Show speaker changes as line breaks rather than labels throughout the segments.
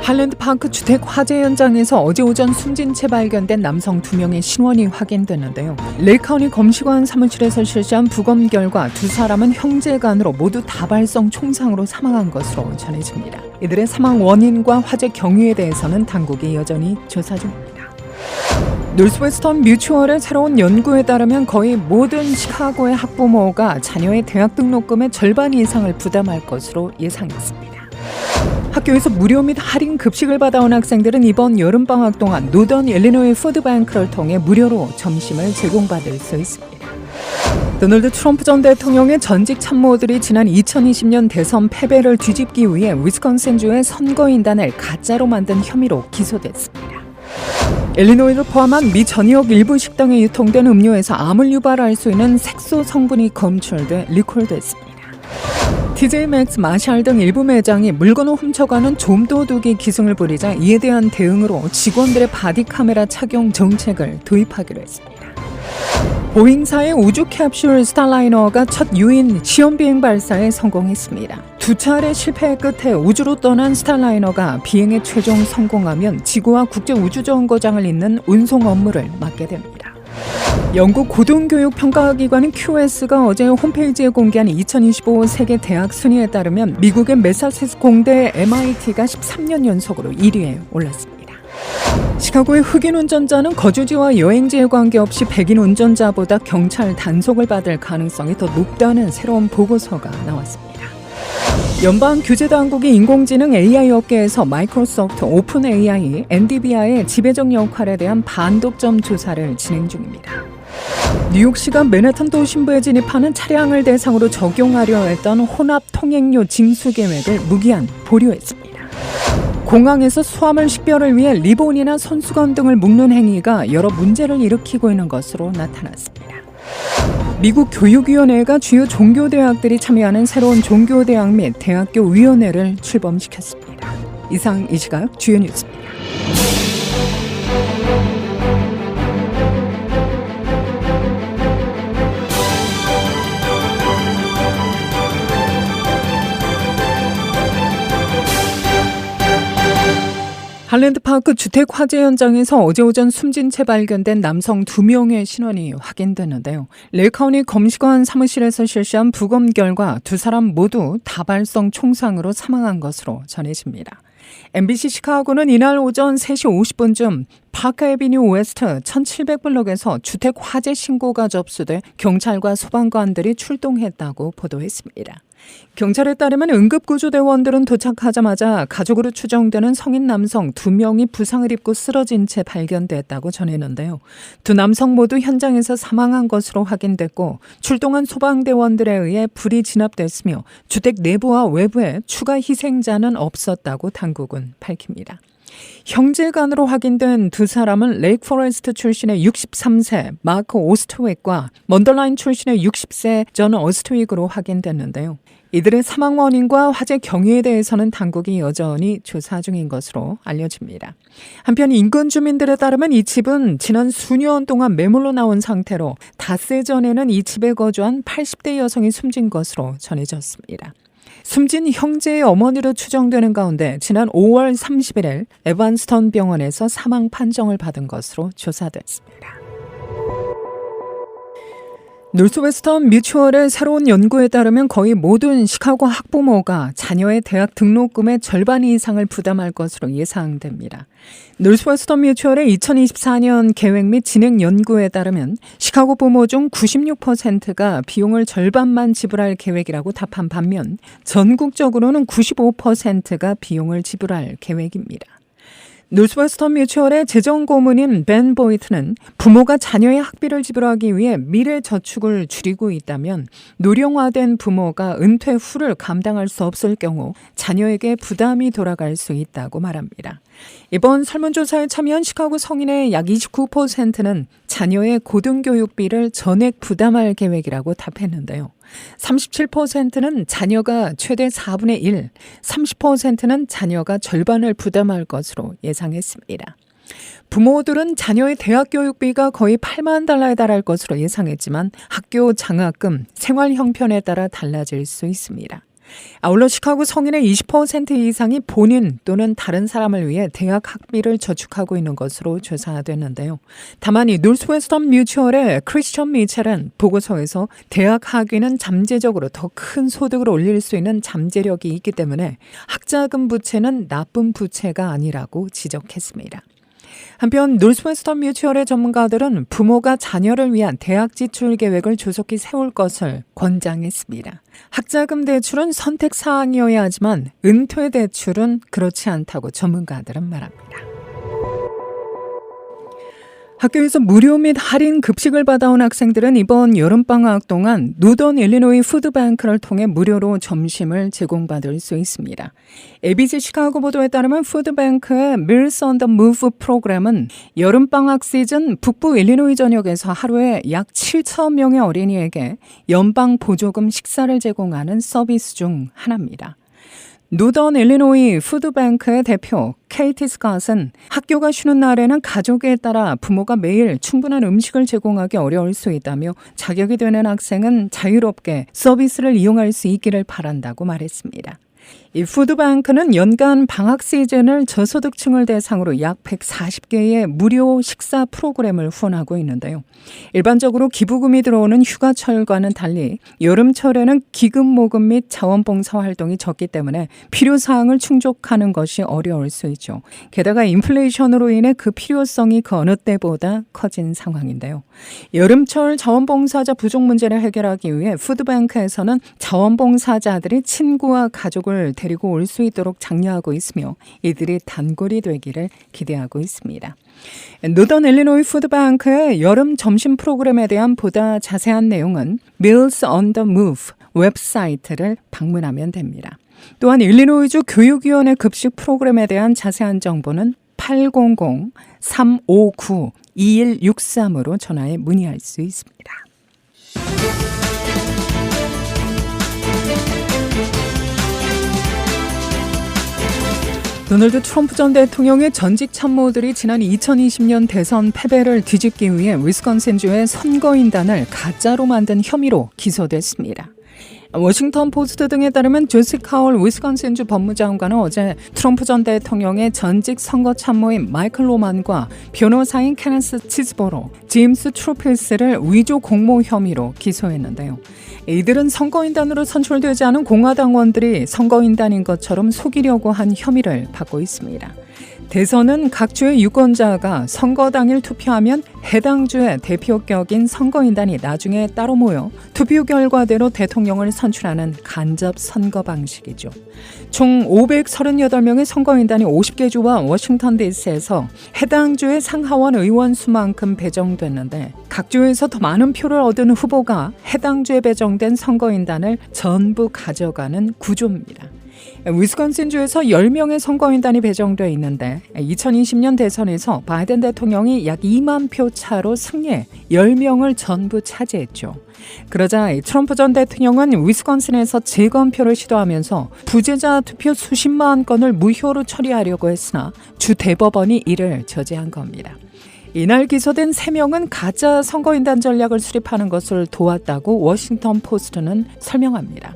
할랜드파크 주택 화재 현장에서 어제 오전 숨진 채 발견된 남성 2명의 신원이 확인됐는데요. 레이카운티 검시관 사무실에서 실시한 부검 결과 두 사람은 형제간으로 모두 다발성 총상으로 사망한 것으로 전해집니다. 이들의 사망 원인과 화재 경위에 대해서는 당국이 여전히 조사 중입니다. 노스웨스턴 뮤추얼의 새로운 연구에 따르면 거의 모든 시카고의 학부모가 자녀의 대학 등록금의 절반 이상을 부담할 것으로 예상했습니다. 학교에서 무료 및 할인 급식을 받아온 학생들은 이번 여름방학 동안 노던 일리노이 푸드뱅크를 통해 무료로 점심을 제공받을 수 있습니다. 도널드 트럼프 전 대통령의 전직 참모들이 지난 2020년 대선 패배를 뒤집기 위해 위스콘신주의 선거인단을 가짜로 만든 혐의로 기소됐습니다. 일리노이를 포함한 미 전역 일부 식당에 유통된 음료에서 암을 유발할 수 있는 색소 성분이 검출돼 리콜됐습니다. TJ 맥스, 마샬 등 일부 매장이 물건을 훔쳐가는 좀도둑이 기승을 부리자 이에 대한 대응으로 직원들의 바디카메라 착용 정책을 도입하기로 했습니다. 보잉사의 우주 캡슐 스타라이너가 첫 유인 시험비행 발사에 성공했습니다. 두 차례 실패 끝에 우주로 떠난 스타라이너가 비행에 최종 성공하면 지구와 국제우주정거장을 잇는 운송 업무를 맡게 됩니다. 영국 고등교육평가기관인 QS가 어제 홈페이지에 공개한 2025 세계 대학 순위에 따르면 미국의 매사추세츠 공대 MIT가 13년 연속으로 1위에 올랐습니다. 시카고의 흑인 운전자는 거주지와 여행지에 관계없이 백인 운전자보다 경찰 단속을 받을 가능성이 더 높다는 새로운 보고서가 나왔습니다. 연방규제당국이 인공지능 AI 업계에서 마이크로소프트, 오픈 AI, 엔비디아의 지배적 역할에 대한 반독점 조사를 진행 중입니다. 뉴욕시가 맨해튼 도심부에 진입하는 차량을 대상으로 적용하려 했던 혼합 통행료 징수 계획을 무기한 보류했습니다. 공항에서 수화물 식별을 위해 리본이나 손수건 등을 묶는 행위가 여러 문제를 일으키고 있는 것으로 나타났습니다. 미국 교육위원회가 주요 종교대학들이 참여하는 새로운 종교대학 및 대학교 위원회를 출범시켰습니다. 이상 이 시각 주요 뉴스입니다. 할랜드파크 주택 화재 현장에서 어제 오전 숨진 채 발견된 남성 2명의 신원이 확인됐는데요. 레이카운티 검시관 사무실에서 실시한 부검 결과 두 사람 모두 다발성 총상으로 사망한 것으로 전해집니다. MBC 시카고는 이날 오전 3시 50분쯤 파크 애비뉴 웨스트 1700블록에서 주택 화재 신고가 접수돼 경찰과 소방관들이 출동했다고 보도했습니다. 경찰에 따르면 응급구조대원들은 도착하자마자 가족으로 추정되는 성인 남성 2명이 부상을 입고 쓰러진 채 발견됐다고 전했는데요. 두 남성 모두 현장에서 사망한 것으로 확인됐고 출동한 소방대원들에 의해 불이 진압됐으며 주택 내부와 외부에 추가 희생자는 없었다고 당국은 밝힙니다. 형제간으로 확인된 두 사람은 레이크 포레스트 출신의 63세 마크 오스트윅과 먼더라인 출신의 60세 존 오스트윅으로 확인됐는데요. 이들의 사망 원인과 화재 경위에 대해서는 당국이 여전히 조사 중인 것으로 알려집니다. 한편 인근 주민들에 따르면 이 집은 지난 수년 동안 매물로 나온 상태로 닷새 전에는 이 집에 거주한 80대 여성이 숨진 것으로 전해졌습니다. 숨진 형제의 어머니로 추정되는 가운데 지난 5월 31일 에반스턴 병원에서 사망 판정을 받은 것으로 조사됐습니다. 노스웨스턴 뮤추얼의 새로운 연구에 따르면 거의 모든 시카고 학부모가 자녀의 대학 등록금의 절반 이상을 부담할 것으로 예상됩니다. 노스웨스턴 뮤추얼의 2024년 계획 및 진행 연구에 따르면 시카고 부모 중 96%가 비용을 절반만 지불할 계획이라고 답한 반면 전국적으로는 95%가 비용을 지불할 계획입니다. 노스웨스턴 뮤추얼의 재정 고문인 벤 보이트는 부모가 자녀의 학비를 지불하기 위해 미래 저축을 줄이고 있다면 노령화된 부모가 은퇴 후를 감당할 수 없을 경우 자녀에게 부담이 돌아갈 수 있다고 말합니다. 이번 설문조사에 참여한 시카고 성인의 약 29%는 자녀의 고등교육비를 전액 부담할 계획이라고 답했는데요. 37%는 자녀가 최대 4분의 1, 30%는 자녀가 절반을 부담할 것으로 예상했습니다. 부모들은 자녀의 대학 교육비가 거의 8만 달러에 달할 것으로 예상했지만 학교 장학금, 생활 형편에 따라 달라질 수 있습니다. 아울러 시카고 성인의 20% 이상이 본인 또는 다른 사람을 위해 대학 학비를 저축하고 있는 것으로 조사됐는데요. 다만 이 노스웨스턴 뮤추얼의 크리스천 미첼은 보고서에서 대학 학위는 잠재적으로 더 큰 소득을 올릴 수 있는 잠재력이 있기 때문에 학자금 부채는 나쁜 부채가 아니라고 지적했습니다. 한편 노스웨스턴 뮤추얼의 전문가들은 부모가 자녀를 위한 대학 지출 계획을 조속히 세울 것을 권장했습니다. 학자금 대출은 선택사항이어야 하지만 은퇴 대출은 그렇지 않다고 전문가들은 말합니다. 학교에서 무료 및 할인 급식을 받아온 학생들은 이번 여름방학 동안 노던 일리노이 푸드뱅크를 통해 무료로 점심을 제공받을 수 있습니다. ABC 시카고 보도에 따르면 푸드뱅크의 Meals on the Move 프로그램은 여름방학 시즌 북부 일리노이 전역에서 하루에 약 7천 명의 어린이에게 연방 보조금 식사를 제공하는 서비스 중 하나입니다. 노던 일리노이 푸드뱅크의 대표 케이티 스캇은 학교가 쉬는 날에는 가족에 따라 부모가 매일 충분한 음식을 제공하기 어려울 수 있다며 자격이 되는 학생은 자유롭게 서비스를 이용할 수 있기를 바란다고 말했습니다. 이 푸드뱅크는 연간 방학 시즌을 저소득층을 대상으로 약 140개의 무료 식사 프로그램을 후원하고 있는데요. 일반적으로 기부금이 들어오는 휴가철과는 달리 여름철에는 기금 모금 및 자원봉사 활동이 적기 때문에 필요사항을 충족하는 것이 어려울 수 있죠. 게다가 인플레이션으로 인해 그 필요성이 그 어느 때보다 커진 상황인데요. 여름철 자원봉사자 부족 문제를 해결하기 위해 푸드뱅크에서는 자원봉사자들이 친구와 가족을 데리고 올 수 있도록 장려하고 있으며 이들이 단골이 되기를 기대하고 있습니다. 노던 일리노이 푸드뱅크의 여름 점심 프로그램에 대한 보다 자세한 내용은 Meals on the Move 웹사이트를 방문하면 됩니다. 또한 일리노이주 교육위원회 급식 프로그램에 대한 자세한 정보는 800-359-2163으로 전화해 문의할 수 있습니다. 도널드 트럼프 전 대통령의 전직 참모들이 지난 2020년 대선 패배를 뒤집기 위해 위스콘신주의 선거인단을 가짜로 만든 혐의로 기소됐습니다. 워싱턴 포스트 등에 따르면 조시 카월 위스콘신주 법무장관은 어제 트럼프 전 대통령의 전직 선거 참모인 마이클 로만과 변호사인 케네스 치즈보로, 제임스 트루필스를 위조 공모 혐의로 기소했는데요. 이들은 선거인단으로 선출되지 않은 공화당원들이 선거인단인 것처럼 속이려고 한 혐의를 받고 있습니다. 대선은 각 주의 유권자가 선거 당일 투표하면 해당 주의 대표격인 선거인단이 나중에 따로 모여 투표 결과대로 대통령을 선출하는 간접 선거 방식이죠. 총 538명의 선거인단이 50개 주와 워싱턴 DC에서 해당 주의 상하원 의원 수만큼 배정됐는데 각 주에서 더 많은 표를 얻은 후보가 해당 주에 배정된 선거인단을 전부 가져가는 구조입니다. 위스콘신주에서 10명의 선거인단이 배정돼 있는데 2020년 대선에서 바이든 대통령이 약 2만 표 차로 승리해 10명을 전부 차지했죠. 그러자 트럼프 전 대통령은 위스콘신에서 재검표를 시도하면서 부재자 투표 수십만 건을 무효로 처리하려고 했으나 주 대법원이 이를 저지한 겁니다. 이날 기소된 3명은 가짜 선거인단 전략을 수립하는 것을 도왔다고 워싱턴 포스트는 설명합니다.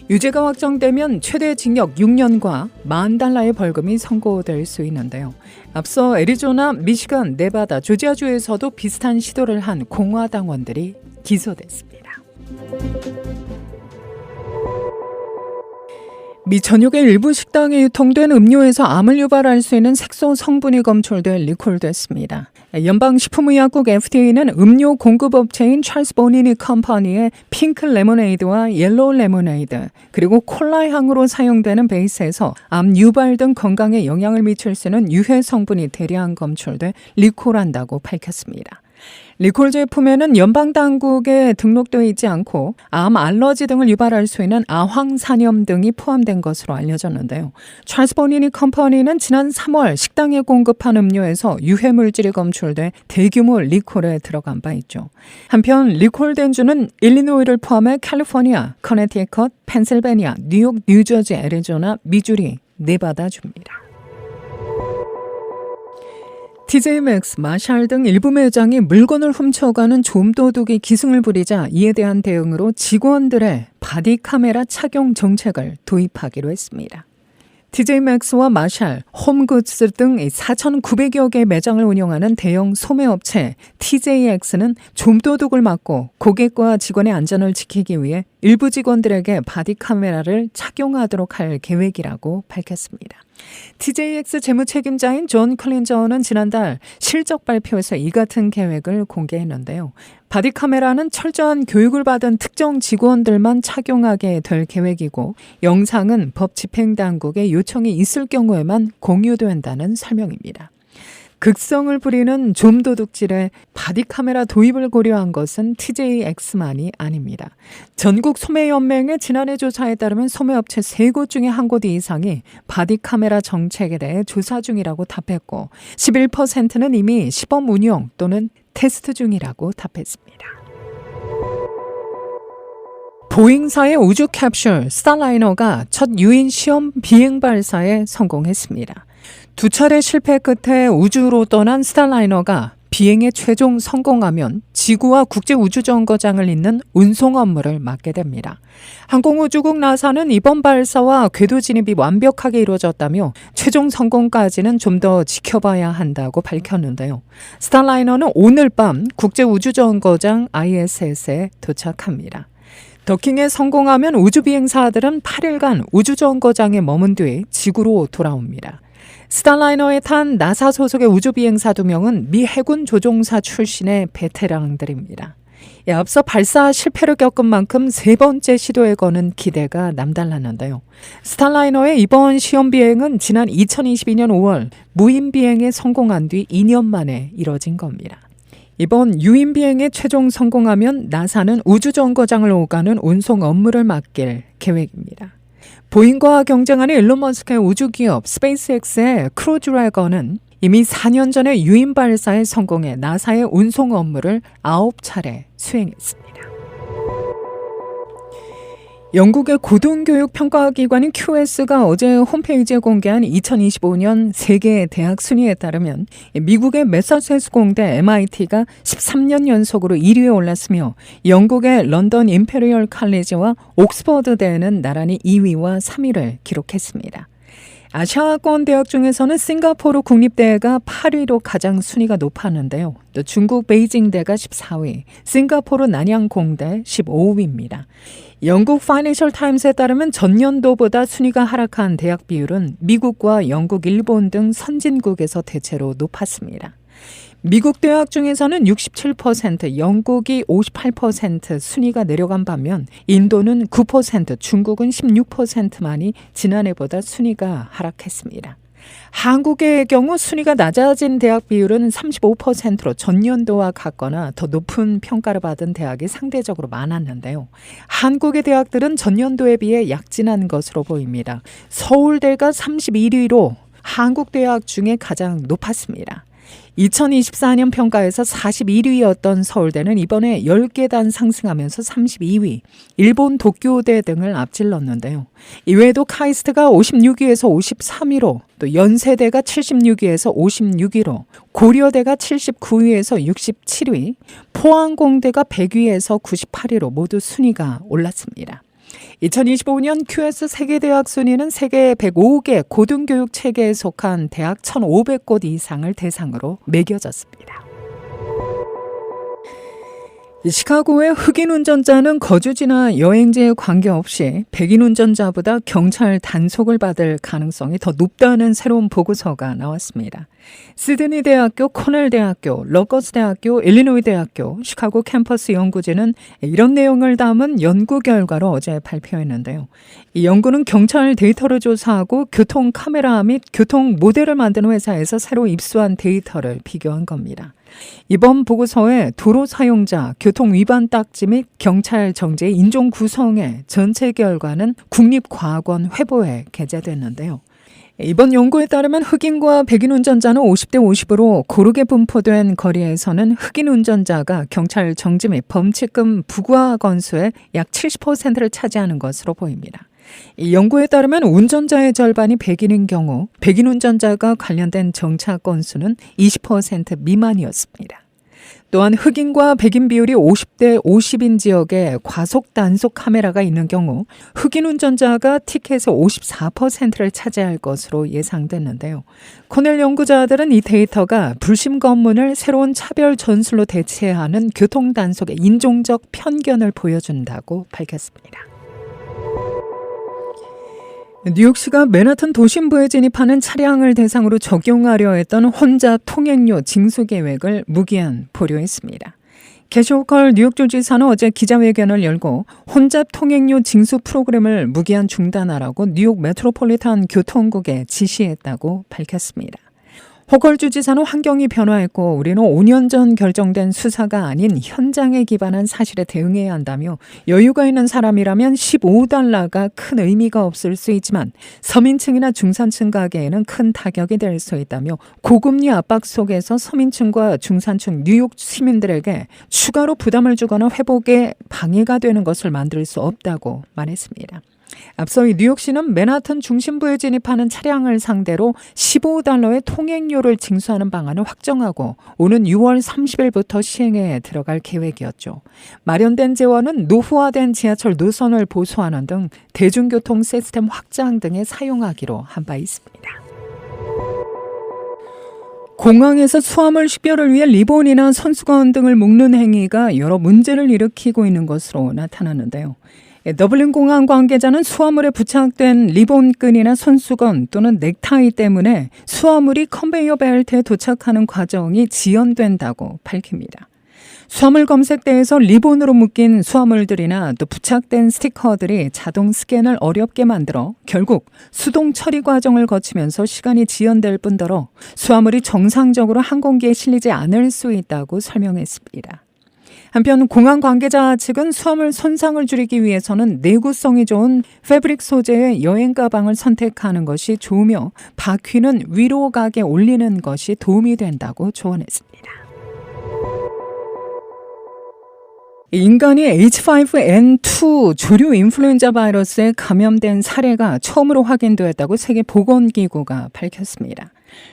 유죄가 확정되면 최대 징역 6년과 $10,000의 벌금이 선고될 수 있는데요. 앞서 애리조나, 미시간, 네바다, 조지아주에서도 비슷한 시도를 한 공화당원들이 기소됐습니다. 미 전역의 일부 식당에 유통된 음료에서 암을 유발할 수 있는 색소 성분이 검출돼 리콜됐습니다. 연방식품의약국 FDA는 음료 공급업체인 찰스 보니니 컴퍼니의 핑크 레모네이드와 옐로우 레모네이드 그리고 콜라 향으로 사용되는 베이스에서 암 유발 등 건강에 영향을 미칠 수 있는 유해 성분이 대량 검출돼 리콜한다고 밝혔습니다. 리콜 제품에는 연방당국에 등록되어 있지 않고 암, 알러지 등을 유발할 수 있는 아황산염 등이 포함된 것으로 알려졌는데요. 찰스 보니니 컴퍼니는 지난 3월 식당에 공급한 음료에서 유해 물질이 검출돼 대규모 리콜에 들어간 바 있죠. 한편 리콜된 주는 일리노이를 포함해 캘리포니아, 커네티컷, 펜실베니아, 뉴욕, 뉴저지, 애리조나, 미주리, 네바다 주입니다. TJ 맥스, 마샬 등 일부 매장이 물건을 훔쳐가는 좀도둑이 기승을 부리자 이에 대한 대응으로 직원들의 바디 카메라 착용 정책을 도입하기로 했습니다. TJ 맥스와 마샬, 홈굿즈 등 4,900여 개의 매장을 운영하는 대형 소매업체 TJX는 좀도둑을 막고 고객과 직원의 안전을 지키기 위해 일부 직원들에게 바디 카메라를 착용하도록 할 계획이라고 밝혔습니다. TJX 재무책임자인 존 클린저는 지난달 실적 발표에서 이 같은 계획을 공개했는데요. 바디 카메라는 철저한 교육을 받은 특정 직원들만 착용하게 될 계획이고 영상은 법 집행당국의 요청이 있을 경우에만 공유된다는 설명입니다. 극성을 부리는 좀도둑질에 바디카메라 도입을 고려한 것은 TJX만이 아닙니다. 전국 소매연맹의 지난해 조사에 따르면 소매업체 3곳 중에 1곳 이상이 바디카메라 정책에 대해 조사 중이라고 답했고 11%는 이미 시범 운영 또는 테스트 중이라고 답했습니다. 보잉사의 우주 캡슐 스타라이너가 첫 유인 시험 비행 발사에 성공했습니다. 2차례 실패 끝에 우주로 떠난 스타라이너가 비행에 최종 성공하면 지구와 국제우주정거장을 잇는 운송 업무를 맡게 됩니다. 항공우주국 나사는 이번 발사와 궤도 진입이 완벽하게 이루어졌다며 최종 성공까지는 좀 더 지켜봐야 한다고 밝혔는데요. 스타라이너는 오늘 밤 국제우주정거장 ISS에 도착합니다. 더킹에 성공하면 우주비행사들은 8일간 우주정거장에 머문 뒤 지구로 돌아옵니다. 스타라이너에 탄 나사 소속의 우주비행사 2명은 미 해군 조종사 출신의 베테랑들입니다. 앞서 발사 실패를 겪은 만큼 3번째 시도에 거는 기대가 남달랐는데요. 스타라이너의 이번 시험 비행은 지난 2022년 5월 무인 비행에 성공한 뒤 2년 만에 이뤄진 겁니다. 이번 유인 비행에 최종 성공하면 나사는 우주정거장을 오가는 운송 업무를 맡길 계획입니다. 보잉과 경쟁하는 일론 머스크의 우주기업 스페이스X의 크루 드래건은 이미 4년 전에 유인 발사에 성공해 나사의 운송 업무를 9차례 수행했습니다. 영국의 고등교육 평가기관인 QS가 어제 홈페이지에 공개한 2025년 세계 대학 순위에 따르면 미국의 매사추세츠 공대 MIT가 13년 연속으로 1위에 올랐으며 영국의 런던 임페리얼 칼리지와 옥스퍼드 대는 나란히 2위와 3위를 기록했습니다. 아시아권 대학 중에서는 싱가포르 국립대가 8위로 가장 순위가 높았는데요. 또 중국 베이징대가 14위, 싱가포르 난양공대 15위입니다. 영국 파이낸셜 타임스에 따르면 전년도보다 순위가 하락한 대학 비율은 미국과 영국, 일본 등 선진국에서 대체로 높았습니다. 미국 대학 중에서는 67%, 영국이 58% 순위가 내려간 반면 인도는 9%, 중국은 16%만이 지난해보다 순위가 하락했습니다. 한국의 경우 순위가 낮아진 대학 비율은 35%로 전년도와 같거나 더 높은 평가를 받은 대학이 상대적으로 많았는데요. 한국의 대학들은 전년도에 비해 약진한 것으로 보입니다. 서울대가 31위로 한국 대학 중에 가장 높았습니다. 2024년 평가에서 41위였던 서울대는 이번에 10계단 상승하면서 32위, 일본 도쿄대 등을 앞질렀는데요. 이외에도 카이스트가 56위에서 53위로, 또 연세대가 76위에서 56위로, 고려대가 79위에서 67위, 포항공대가 100위에서 98위로 모두 순위가 올랐습니다. 2025년 QS 세계대학 순위는 세계 105개 고등교육 체계에 속한 대학 1,500곳 이상을 대상으로 매겨졌습니다. 시카고의 흑인 운전자는 거주지나 여행지에 관계없이 백인 운전자보다 경찰 단속을 받을 가능성이 더 높다는 새로운 보고서가 나왔습니다. 시드니 대학교, 코넬 대학교, 러거스 대학교, 일리노이 대학교, 시카고 캠퍼스 연구진은 이런 내용을 담은 연구 결과를 어제 발표했는데요. 이 연구는 경찰 데이터를 조사하고 교통 카메라 및 교통 모델을 만드는 회사에서 새로 입수한 데이터를 비교한 겁니다. 이번 보고서에 도로 사용자, 교통 위반 딱지 및 경찰 정지의 인종 구성의 전체 결과는 국립과학원 회보에 게재됐는데요. 이번 연구에 따르면 흑인과 백인 운전자는 50대 50으로 고르게 분포된 거리에서는 흑인 운전자가 경찰 정지 및 범칙금 부과 건수의 약 70%를 차지하는 것으로 보입니다. 이 연구에 따르면 운전자의 절반이 백인인 경우 백인 운전자가 관련된 정차 건수는 20% 미만이었습니다. 또한 흑인과 백인 비율이 50대 50인 지역에 과속 단속 카메라가 있는 경우 흑인 운전자가 티켓의 54%를 차지할 것으로 예상됐는데요. 코넬 연구자들은 이 데이터가 불심 검문을 새로운 차별 전술로 대체해야 하는 교통 단속의 인종적 편견을 보여준다고 밝혔습니다. 뉴욕시가 맨하튼 도심부에 진입하는 차량을 대상으로 적용하려 했던 혼잡 통행료 징수 계획을 무기한 보류했습니다. 캐시 호컬 뉴욕주지사는 어제 기자회견을 열고 혼잡 통행료 징수 프로그램을 무기한 중단하라고 뉴욕 메트로폴리탄 교통국에 지시했다고 밝혔습니다. 호컬 주지사는 환경이 변화했고 우리는 5년 전 결정된 수사가 아닌 현장에 기반한 사실에 대응해야 한다며 여유가 있는 사람이라면 $15가 큰 의미가 없을 수 있지만 서민층이나 중산층 가게에는 큰 타격이 될 수 있다며 고금리 압박 속에서 서민층과 중산층 뉴욕 시민들에게 추가로 부담을 주거나 회복에 방해가 되는 것을 만들 수 없다고 말했습니다. 앞서 뉴욕시는 맨하튼 중심부에 진입하는 차량을 상대로 $15의 통행료를 징수하는 방안을 확정하고 오는 6월 30일부터 시행에 들어갈 계획이었죠. 마련된 재원은 노후화된 지하철 노선을 보수하는 등 대중교통 시스템 확장 등에 사용하기로 한 바 있습니다. 공항에서 수화물 식별을 위해 리본이나 손수건 등을 묶는 행위가 여러 문제를 일으키고 있는 것으로 나타났는데요. 더블린 공항 관계자는 수화물에 부착된 리본끈이나 손수건 또는 넥타이 때문에 수화물이 컨베이어 벨트에 도착하는 과정이 지연된다고 밝힙니다. 수화물 검색대에서 리본으로 묶인 수화물들이나 또 부착된 스티커들이 자동 스캔을 어렵게 만들어 결국 수동 처리 과정을 거치면서 시간이 지연될 뿐더러 수화물이 정상적으로 항공기에 실리지 않을 수 있다고 설명했습니다. 한편 공항 관계자 측은 수화물 손상을 줄이기 위해서는 내구성이 좋은 패브릭 소재의 여행 가방을 선택하는 것이 좋으며 바퀴는 위로 가게 올리는 것이 도움이 된다고 조언했습니다. 인간이 H5N2 조류 인플루엔자 바이러스에 감염된 사례가 처음으로 확인되었다고 세계보건기구가 밝혔습니다.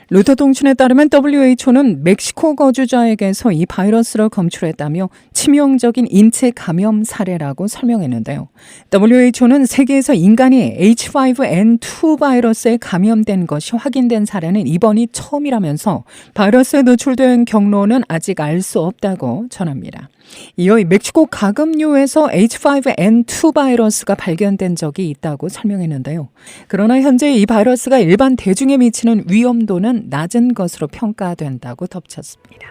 로이터통신에 따르면 WHO는 멕시코 거주자에게서 이 바이러스를 검출했다며 치명적인 인체 감염 사례라고 설명했는데요. WHO는 세계에서 인간이 H5N2 바이러스에 감염된 것이 확인된 사례는 이번이 처음이라면서 바이러스에 노출된 경로는 아직 알 수 없다고 전합니다. 이어 멕시코 가금류에서 H5N2 바이러스가 발견된 적이 있다고 설명했는데요. 그러나 현재 이 바이러스가 일반 대중에 미치는 위험도는 낮은 것으로 평가된다고 덧붙였습니다.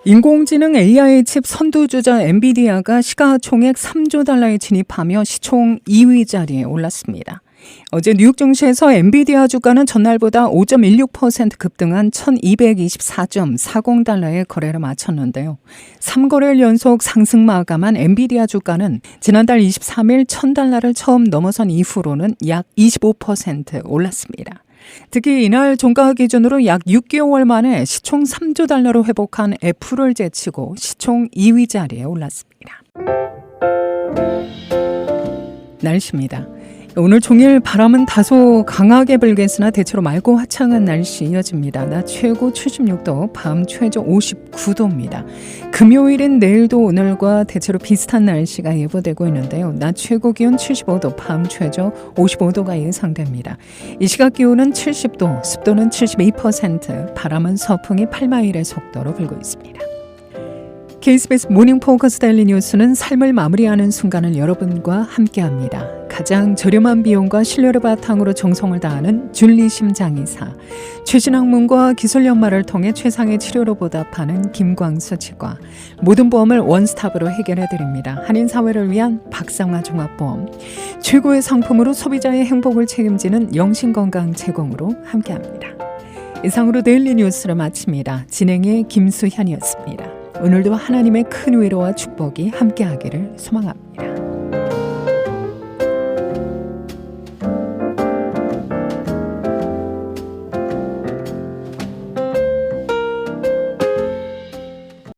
인공지능 AI 칩 선두주자 엔비디아가 시가총액 $3조 진입하며 시총 2위 자리에 올랐습니다. 어제 뉴욕 증시에서 엔비디아 주가는 전날보다 5.16% 급등한 $1224.40에 거래를 마쳤는데요. 3거래일 연속 상승 마감한 엔비디아 주가는 지난달 23일 $1,000를 처음 넘어선 이후로는 약 25% 올랐습니다. 특히 이날 종가 기준으로 약 6개월 만에 시총 $3조 회복한 애플을 제치고 시총 2위 자리에 올랐습니다. 날씨입니다. 오늘 종일 바람은 다소 강하게 불겠으나 대체로 맑고 화창한 날씨 이어집니다. 낮 최고 76도, 밤 최저 59도입니다. 금요일인 내일도 오늘과 대체로 비슷한 날씨가 예보되고 있는데요. 낮 최고 기온 75도, 밤 최저 55도가 예상됩니다. 이 시각 기온은 70도, 습도는 72%, 바람은 서풍이 8마일의 속도로 불고 있습니다. KBS 모닝 포커스 데일리 뉴스는 삶을 마무리하는 순간을 여러분과 함께합니다. 가장 저렴한 비용과 신뢰를 바탕으로 정성을 다하는 줄리 심장의사, 최신 학문과 기술 연마를 통해 최상의 치료로 보답하는 김광수 치과, 모든 보험을 원스톱으로 해결해드립니다. 한인사회를 위한 박상마 종합보험, 최고의 상품으로 소비자의 행복을 책임지는 영신건강 제공으로 함께합니다. 이상으로 데일리 뉴스를 마칩니다. 진행의 김수현이었습니다. 오늘도 하나님의 큰 위로와 축복이 함께하기를 소망합니다.